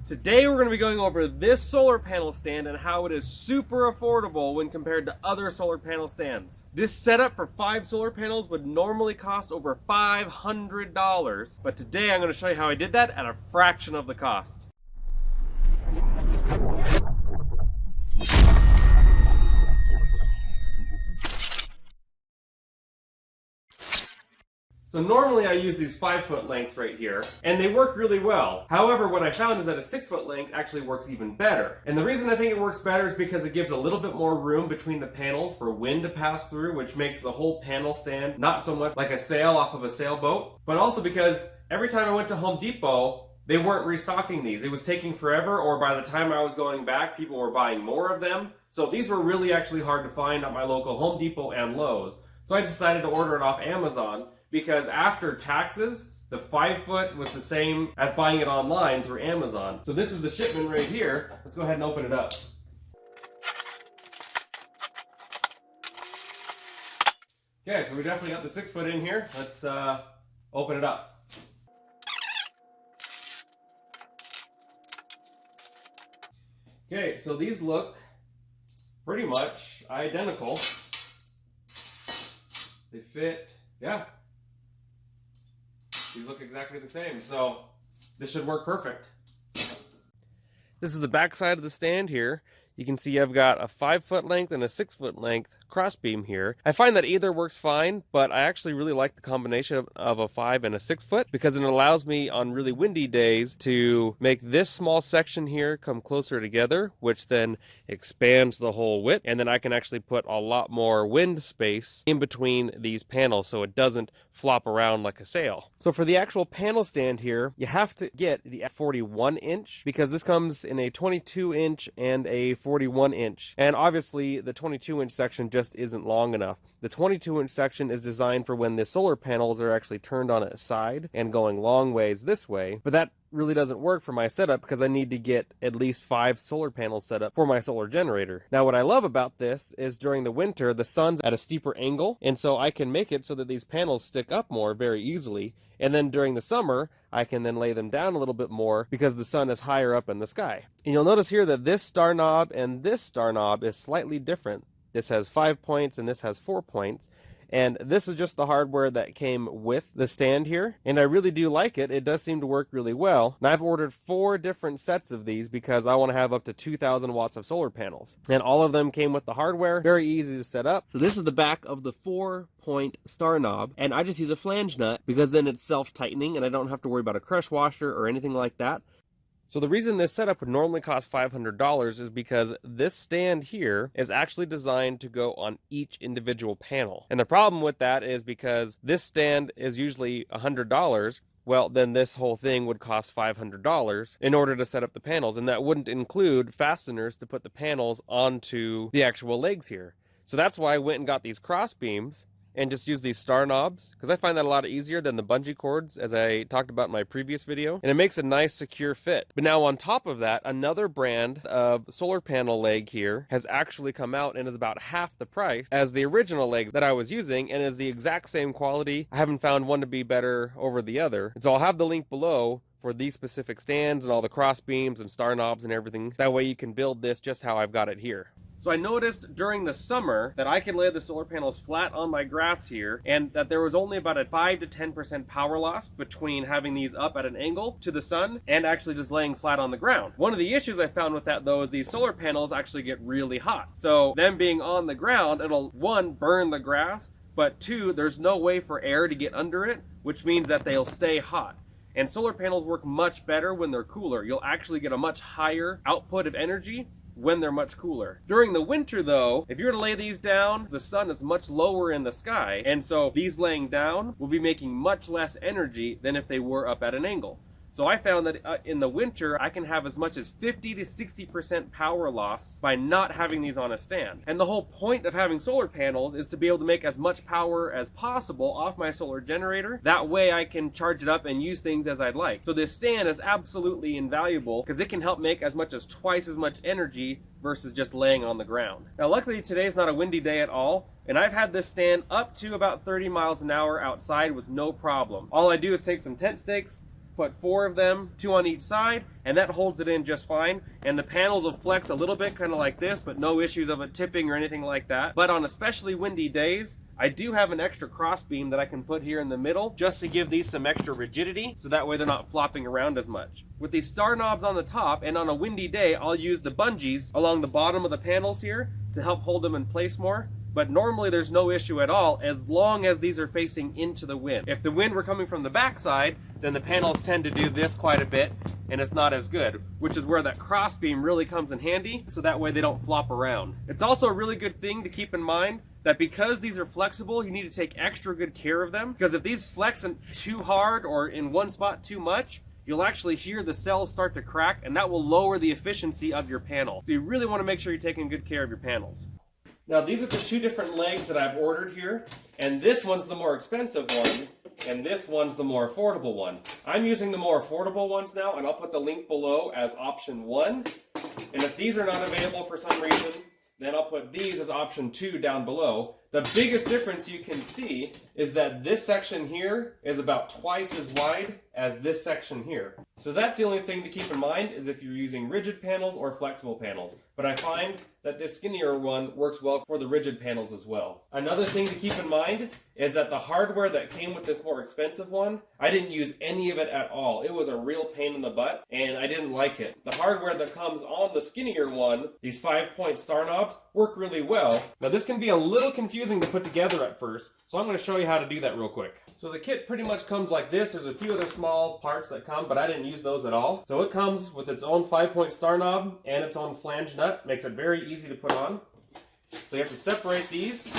Today we're going to be going over this solar panel stand and how it is super affordable when compared to other solar panel stands. This setup for 5 solar panels would normally cost over $500, but today I'm going to show you how I did that at a fraction of the cost. So normally I use these 5-foot lengths right here, and they work really well. However, what I found is that a 6-foot length actually works even better. And the reason I think it works better is because it gives a little bit more room between the panels for wind to pass through, which makes the whole panel stand not so much like a sail off of a sailboat, but also because every time I went to Home Depot, they weren't restocking these. It was taking forever, or by the time I was going back, people were buying more of them. So these were really actually hard to find at my local Home Depot and Lowe's. So I decided to order it off Amazon, because after taxes, the 5-foot was the same as buying it online through Amazon. So this is the shipment right here. Let's go ahead and open it up. Okay, so we definitely got the 6-foot in here. Let's open it up. Okay, so these look pretty much identical. They fit, yeah. These look exactly the same, so this should work perfect. This is the back side of the stand here. You can see I've got a 5-foot length and a 6-foot length crossbeam here. I find that either works fine, but I actually really like the combination of a 5 and a 6-foot because it allows me on really windy days to make this small section here come closer together, which then expands the whole width, and then I can actually put a lot more wind space in between these panels so it doesn't flop around like a sail. So for the actual panel stand here, you have to get the 41 inch because this comes in a 22 inch and a 41 inch. And obviously the 22 inch section just isn't long enough. The 22 inch section is designed for when the solar panels are actually turned on its side and going long ways this way, but that really doesn't work for my setup because I need to get at least 5 solar panels set up for my solar generator. Now what I love about this is during the winter the sun's at a steeper angle, and so I can make it so that these panels stick up more very easily, and then during the summer I can then lay them down a little bit more because the sun is higher up in the sky. And you'll notice here that this star knob and this star knob is slightly different. This has 5 points and this has 4 points. And this is just the hardware that came with the stand here, and I really do like it. It does seem to work really well. And I've ordered 4 different sets of these because I want to have up to 2,000 watts of solar panels. And all of them came with the hardware, very easy to set up. So this is the back of the 4-point star knob, and I just use a flange nut because then it's self-tightening and I don't have to worry about a crush washer or anything like that. So the reason this setup would normally cost $500 is because this stand here is actually designed to go on each individual panel. And the problem with that is because this stand is usually $100, well, then this whole thing would cost $500 in order to set up the panels. And that wouldn't include fasteners to put the panels onto the actual legs here. So that's why I went and got these cross beams and just use these star knobs, because I find that a lot easier than the bungee cords, as I talked about in my previous video, and it makes a nice secure fit. But now on top of that, another brand of solar panel leg here has actually come out and is about half the price as the original legs that I was using, and is the exact same quality. I haven't found one to be better over the other, and so I'll have the link below for these specific stands and all the cross beams and star knobs and everything. That way you can build this just how I've got it here. So I noticed during the summer that I could lay the solar panels flat on my grass here, and that there was only about a 5 to 10% power loss between having these up at an angle to the sun and actually just laying flat on the ground. One of the issues I found with that though is these solar panels actually get really hot. So them being on the ground, it'll 1, burn the grass, but 2, there's no way for air to get under it, which means that they'll stay hot. And solar panels work much better when they're cooler. You'll actually get a much higher output of energy when they're much cooler. During the winter though, if you were to lay these down, the sun is much lower in the sky, and so these laying down will be making much less energy than if they were up at an angle. So I found that in the winter, I can have as much as 50 to 60% power loss by not having these on a stand. And the whole point of having solar panels is to be able to make as much power as possible off my solar generator. That way I can charge it up and use things as I'd like. So this stand is absolutely invaluable because it can help make as much as twice as much energy versus just laying on the ground. Now luckily today's not a windy day at all, and I've had this stand up to about 30 miles an hour outside with no problem. All I do is take some tent stakes, put 4 of them, 2 on each side, and that holds it in just fine. And the panels will flex a little bit, kind of like this, but no issues of it tipping or anything like that. But on especially windy days, I do have an extra crossbeam that I can put here in the middle just to give these some extra rigidity, so that way they're not flopping around as much. With these star knobs on the top, and on a windy day, I'll use the bungees along the bottom of the panels here to help hold them in place more. But normally there's no issue at all as long as these are facing into the wind. If the wind were coming from the backside, then the panels tend to do this quite a bit and it's not as good, which is where that crossbeam really comes in handy, so that way they don't flop around. It's also a really good thing to keep in mind that because these are flexible, you need to take extra good care of them, because if these flex too hard or in one spot too much, you'll actually hear the cells start to crack, and that will lower the efficiency of your panel. So you really want to make sure you're taking good care of your panels. Now these are the 2 different legs that I've ordered here, and this one's the more expensive one, and this one's the more affordable one. I'm using the more affordable ones now, and I'll put the link below as option 1. And if these are not available for some reason, then I'll put these as option 2 down below. The biggest difference you can see is that this section here is about twice as wide as this section here. So that's the only thing to keep in mind, is if you're using rigid panels or flexible panels. But I find that this skinnier one works well for the rigid panels as well. Another thing to keep in mind is that the hardware that came with this more expensive one, I didn't use any of it at all. It was a real pain in the butt, and I didn't like it. The hardware that comes on the skinnier one, these 5-point star knobs, work really well. Now this can be a little confusing to put together at first, so I'm going to show you how to do that real quick. So the kit pretty much comes like this. There's a few other small parts that come, but I didn't use those at all. So it comes with its own 5-point star knob and its own flange nut. Makes it very easy to put on. So you have to separate these.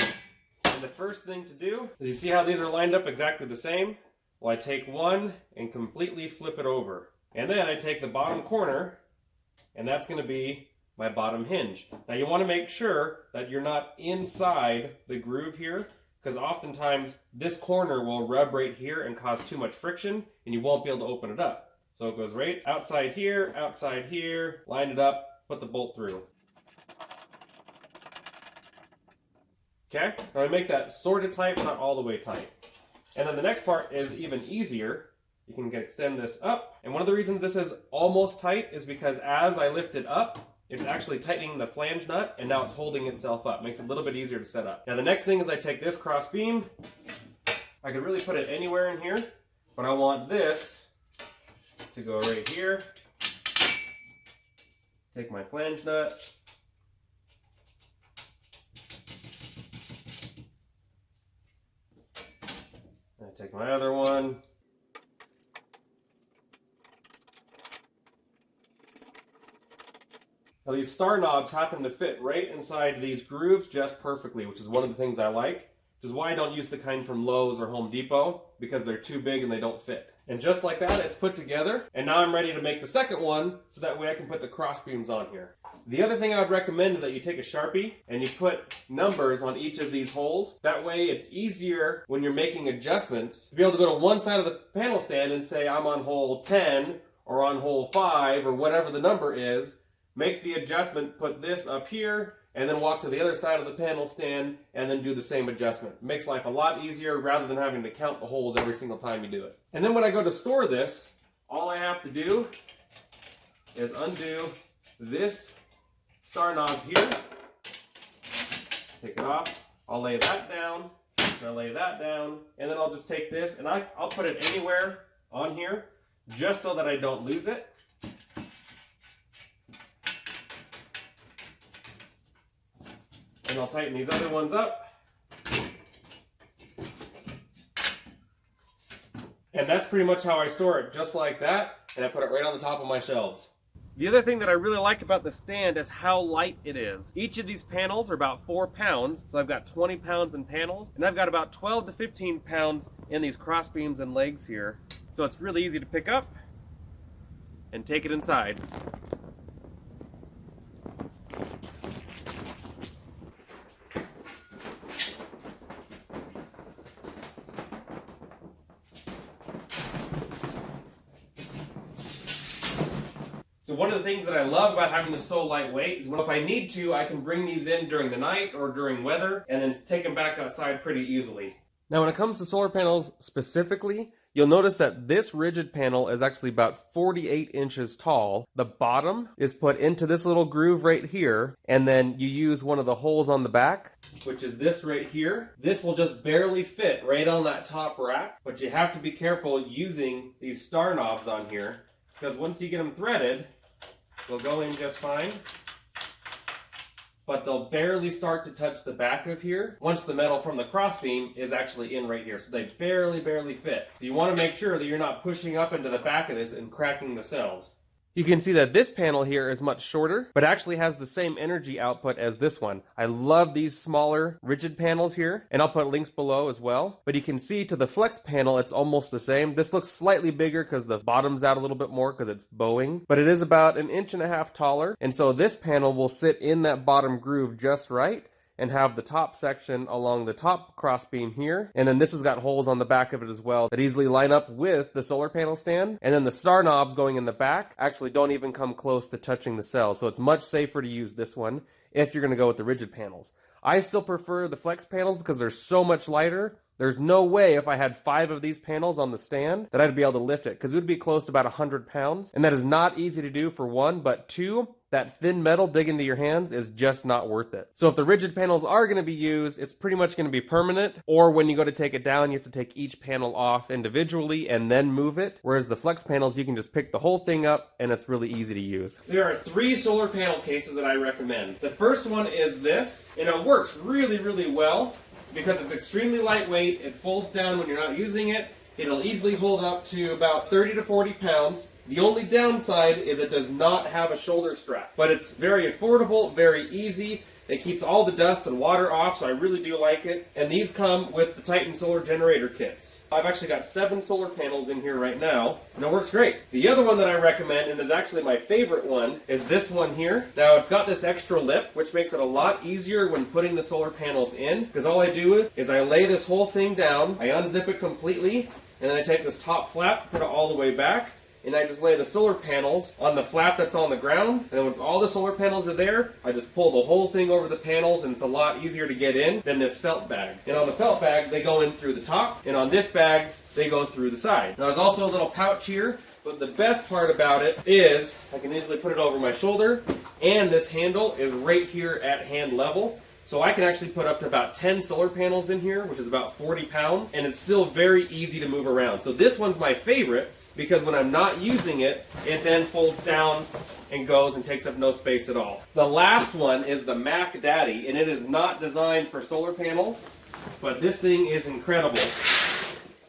And the first thing to do is, you see how these are lined up exactly the same? Well, I take one and completely flip it over. And then I take the bottom corner, and that's going to be my bottom hinge. Now you want to make sure that you're not inside the groove here, because oftentimes this corner will rub right here and cause too much friction, and you won't be able to open it up. So it goes right outside here, line it up, put the bolt through. Okay, now I make that sort of tight, but not all the way tight. And then the next part is even easier. You can extend this up. And one of the reasons this is almost tight is because as I lift it up, it's actually tightening the flange nut, and now it's holding itself up. Makes it a little bit easier to set up. Now the next thing is I take this cross beam. I could really put it anywhere in here, but I want this to go right here. Take my flange nut. I take my other one. Now these star knobs happen to fit right inside these grooves just perfectly, which is one of the things I like, which is why I don't use the kind from Lowe's or Home Depot, because they're too big and they don't fit. And just like that, it's put together, and now I'm ready to make the second one, so that way I can put the cross beams on here. The other thing I would recommend is that you take a Sharpie and you put numbers on each of these holes. That way it's easier when you're making adjustments to be able to go to one side of the panel stand and say I'm on hole 10 or on hole 5 or whatever the number is, make the adjustment, put this up here, and then walk to the other side of the panel stand and then do the same adjustment. It makes life a lot easier rather than having to count the holes every single time you do it. And then when I go to store this, all I have to do is undo this star knob here, take it off, I'll lay that down, and I'll lay that down, and then I'll just take this and I'll put it anywhere on here just so that I don't lose it. And I'll tighten these other ones up. And that's pretty much how I store it, just like that, and I put it right on the top of my shelves. The other thing that I really like about the stand is how light it is. Each of these panels are about 4 pounds, so I've got 20 pounds in panels, and I've got about 12 to 15 pounds in these cross beams and legs here. So it's really easy to pick up and take it inside. So one of the things that I love about having this so lightweight is if I need to, I can bring these in during the night or during weather and then take them back outside pretty easily. Now when it comes to solar panels specifically, you'll notice that this rigid panel is actually about 48 inches tall. The bottom is put into this little groove right here, and then you use one of the holes on the back, which is this right here. This will just barely fit right on that top rack, but you have to be careful using these star knobs on here, because once you get them threaded, they'll go in just fine, but they'll barely start to touch the back of here once the metal from the crossbeam is actually in right here. So they barely fit. You want to make sure that you're not pushing up into the back of this and cracking the cells. You can see that this panel here is much shorter, but actually has the same energy output as this one. I love these smaller rigid panels here, and I'll put links below as well. But you can see to the flex panel, it's almost the same. This looks slightly bigger because the bottom's out a little bit more because it's bowing, but it is about 1.5 inches taller. And so this panel will sit in that bottom groove just right, and have the top section along the top crossbeam here. And then this has got holes on the back of it as well that easily line up with the solar panel stand. And then the star knobs going in the back actually don't even come close to touching the cells. So it's much safer to use this one if you're gonna go with the rigid panels. I still prefer the flex panels because they're so much lighter. There's no way if I had 5 of these panels on the stand that I'd be able to lift it, because it would be close to about 100 pounds. And that is not easy to do, for one, but two, that thin metal dig into your hands is just not worth it. So if the rigid panels are going to be used, it's pretty much going to be permanent, or when you go to take it down, you have to take each panel off individually and then move it. Whereas the flex panels, you can just pick the whole thing up and it's really easy to use. There are 3 solar panel cases that I recommend. The first one is this, and it works really well because it's extremely lightweight. It folds down when you're not using it. It'll easily hold up to about 30 to 40 pounds. The only downside is it does not have a shoulder strap, but it's very affordable, very easy. It keeps all the dust and water off, so I really do like it. And these come with the Titan solar generator kits. I've actually got 7 solar panels in here right now, and it works great. The other one that I recommend, and is actually my favorite one, is this one here. Now, it's got this extra lip, which makes it a lot easier when putting the solar panels in, because all I do is I lay this whole thing down, I unzip it completely, and then I take this top flap, put it all the way back, and I just lay the solar panels on the flap that's on the ground. And then once all the solar panels are there, I just pull the whole thing over the panels, and it's a lot easier to get in than this felt bag. And on the felt bag, they go in through the top, and on this bag, they go through the side. Now there's also a little pouch here, but the best part about it is I can easily put it over my shoulder, and this handle is right here at hand level. So I can actually put up to about 10 solar panels in here, which is about 40 pounds, and it's still very easy to move around. So this one's my favorite, because when I'm not using it, it then folds down and goes and takes up no space at all. The last one is the Mac Daddy, and it is not designed for solar panels, but this thing is incredible.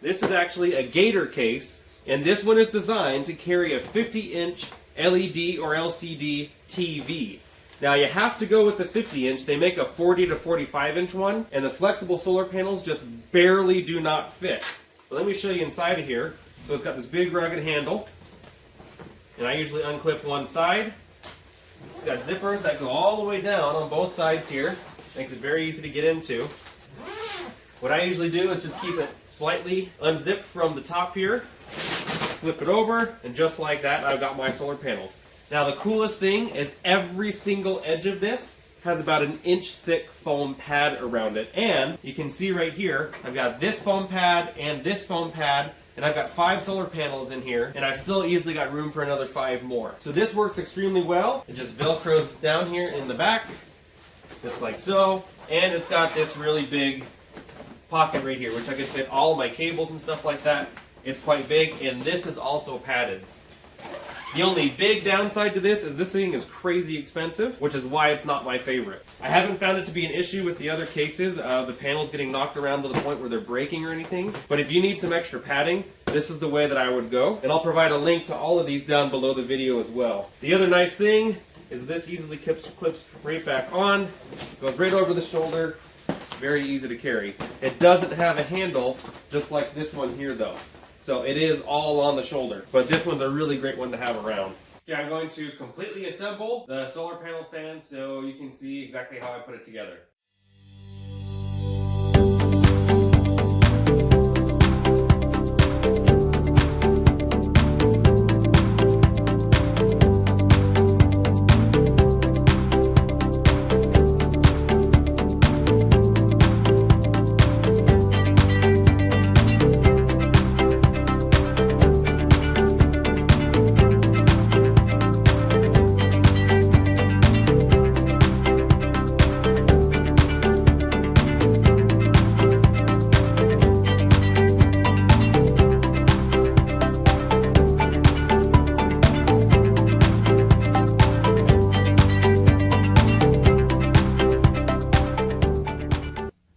This is actually a gator case, and this one is designed to carry a 50-inch LED or LCD TV. Now you have to go with the 50-inch. They make a 40 to 45-inch one, and the flexible solar panels just barely do not fit. But let me show you inside of here. So it's got this big rugged handle, and I usually unclip one side. It's got zippers that go all the way down on both sides here. Makes it very easy to get into. What I usually do is just keep it slightly unzipped from the top here, flip it over, and just like that, I've got my solar panels. Now the coolest thing is every single edge of this has about an inch thick foam pad around it. And you can see right here, I've got this foam pad and this foam pad, and I've got 5 solar panels in here, and I've still easily got room for another 5 more. So this works extremely well. It just velcros down here in the back, just like so. And it's got this really big pocket right here, which I can fit all my cables and stuff like that. It's quite big, and this is also padded. The only big downside to this is this thing is crazy expensive, which is why it's not my favorite. I haven't found it to be an issue with the other cases, the panels getting knocked around to the point where they're breaking or anything. But if you need some extra padding, this is the way that I would go. And I'll provide a link to all of these down below the video as well. The other nice thing is this easily clips right back on, goes right over the shoulder, very easy to carry. It doesn't have a handle, just like this one here though. So it is all on the shoulder, but this one's a really great one to have around. Okay, I'm going to completely assemble the solar panel stand so you can see exactly how I put it together.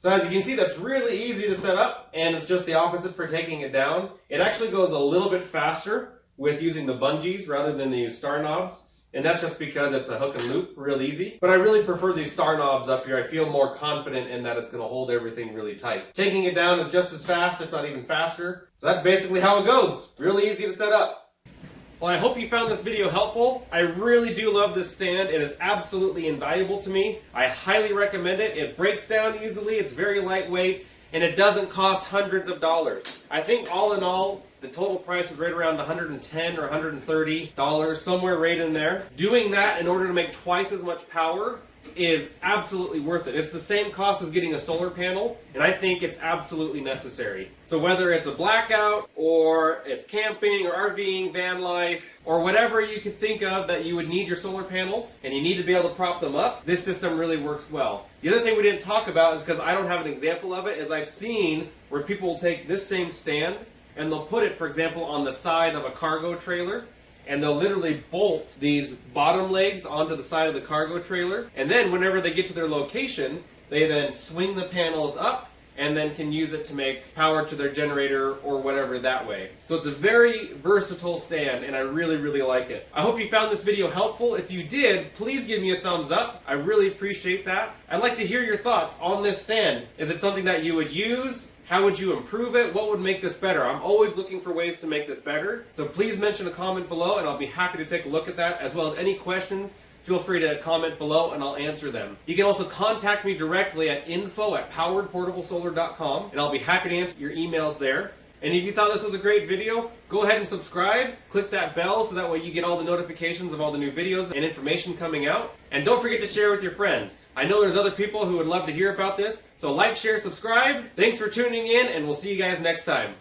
So as you can see, that's really easy to set up, and it's just the opposite for taking it down. It actually goes a little bit faster with using the bungees rather than the star knobs, and that's just because it's a hook and loop, real easy. But I really prefer these star knobs up here. I feel more confident in that it's going to hold everything really tight. Taking it down is just as fast, if not even faster. So that's basically how it goes. Really easy to set up. Well, I hope you found this video helpful. I really do love this stand. It is absolutely invaluable to me. I highly recommend it. It breaks down easily, it's very lightweight, and it doesn't cost hundreds of dollars. I think all in all, the total price is right around $110 or $130, somewhere right in there. Doing that in order to make twice as much power is absolutely worth it. It's the same cost as getting a solar panel, and I think it's absolutely necessary. So whether it's a blackout, or it's camping, or RVing, van life, or whatever you could think of that you would need your solar panels, and you need to be able to prop them up, this system really works well. The other thing we didn't talk about is, because I don't have an example of it, is I've seen where people will take this same stand, and they'll put it, for example, on the side of a cargo trailer, and they'll literally bolt these bottom legs onto the side of the cargo trailer, and then whenever they get to their location, they then swing the panels up and then can use it to make power to their generator or whatever that way. So it's a very versatile stand, and I really, really like it. I hope you found this video helpful. If you did, please give me a thumbs up. I really appreciate that. I'd like to hear your thoughts on this stand. Is it something that you would use? How would you improve it? What would make this better? I'm always looking for ways to make this better. So please mention a comment below, and I'll be happy to take a look at that, as well as any questions. Feel free to comment below and I'll answer them. You can also contact me directly at info@poweredportablesolar.com, and I'll be happy to answer your emails there. And if you thought this was a great video, go ahead and subscribe. Click that bell so that way you get all the notifications of all the new videos and information coming out. And don't forget to share with your friends. I know there's other people who would love to hear about this, so like, share, subscribe. Thanks for tuning in, and we'll see you guys next time.